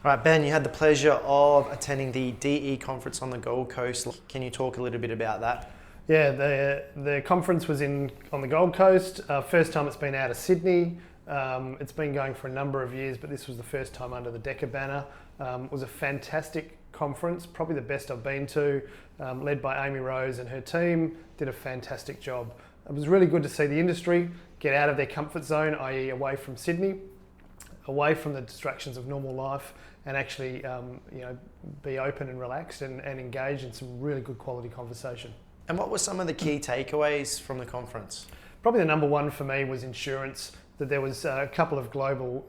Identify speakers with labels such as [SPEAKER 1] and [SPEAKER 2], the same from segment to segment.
[SPEAKER 1] Right, Ben, you had the pleasure of attending the DE conference on the Gold Coast. Can you talk a little bit about that?
[SPEAKER 2] Yeah, the conference was on the Gold Coast. First time it's been out of Sydney. It's been going for a number of years, but this was the first time under the DECA banner. It was a fantastic conference, probably the best I've been to, led by Amy Rose and her team. Did a fantastic job. It was really good to see the industry get out of their comfort zone, i.e. away from Sydney, away from the distractions of normal life, and actually be open and relaxed and engage in some really good quality conversation.
[SPEAKER 1] And what were some of the key takeaways from the conference?
[SPEAKER 2] Probably the number one for me was insurance, that there was a couple of global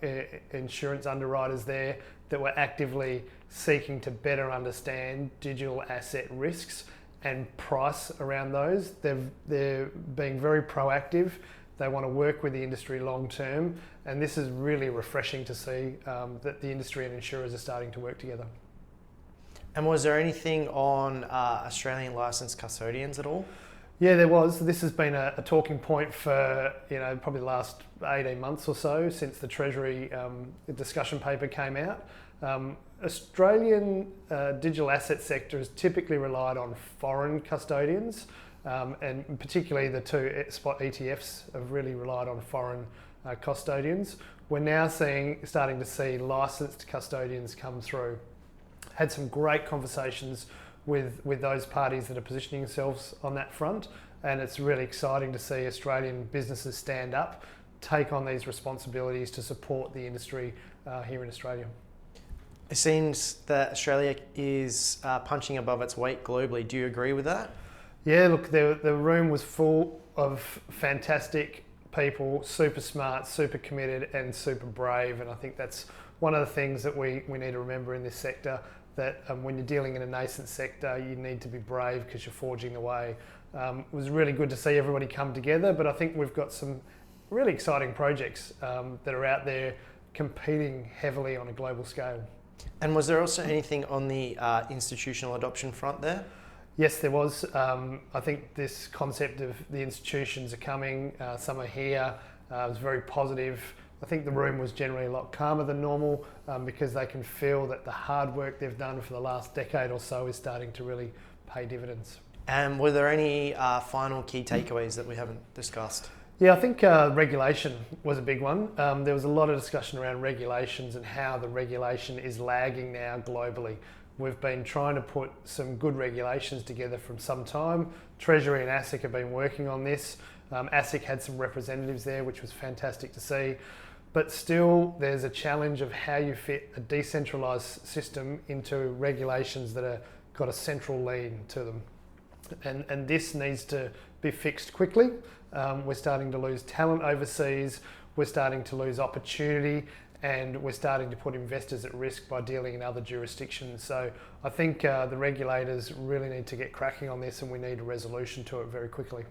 [SPEAKER 2] insurance underwriters there that were actively seeking to better understand digital asset risks and price around those. They're being very proactive. They want to work with the industry long term, and this is really refreshing to see that the industry and insurers are starting to work together.
[SPEAKER 1] And was there anything on Australian licensed custodians at all?
[SPEAKER 2] Yeah, there was. This has been a talking point for probably the last 18 months or so since the Treasury discussion paper came out. Australian digital asset sector has typically relied on foreign custodians, and particularly the two spot ETFs have really relied on foreign custodians. We're now starting to see licensed custodians come through. Had some great conversations with those parties that are positioning themselves on that front, and it's really exciting to see Australian businesses stand up, take on these responsibilities to support the industry here in Australia.
[SPEAKER 1] It seems that Australia is punching above its weight globally. Do you agree with that?
[SPEAKER 2] Yeah, look, the room was full of fantastic people, super smart, super committed and super brave, and I think that's one of the things that we need to remember in this sector, that when you're dealing in a nascent sector, you need to be brave because you're forging the way. It was really good to see everybody come together, but I think we've got some really exciting projects that are out there competing heavily on a global scale.
[SPEAKER 1] And was there also anything on the institutional adoption front there?
[SPEAKER 2] Yes, there was. I think this concept of the institutions are coming, some are here. It was very positive. I think the room was generally a lot calmer than normal because they can feel that the hard work they've done for the last decade or so is starting to really pay dividends.
[SPEAKER 1] And were there any final key takeaways that we haven't discussed?
[SPEAKER 2] Yeah, I think regulation was a big one. There was a lot of discussion around regulations and how the regulation is lagging now globally. We've been trying to put some good regulations together from some time. Treasury and ASIC have been working on this. ASIC had some representatives there, which was fantastic to see. But still, there's a challenge of how you fit a decentralised system into regulations that have got a central lean to them. And this needs to be fixed quickly. We're starting to lose talent overseas, we're starting to lose opportunity, and we're starting to put investors at risk by dealing in other jurisdictions. So I think the regulators really need to get cracking on this, and we need a resolution to it very quickly.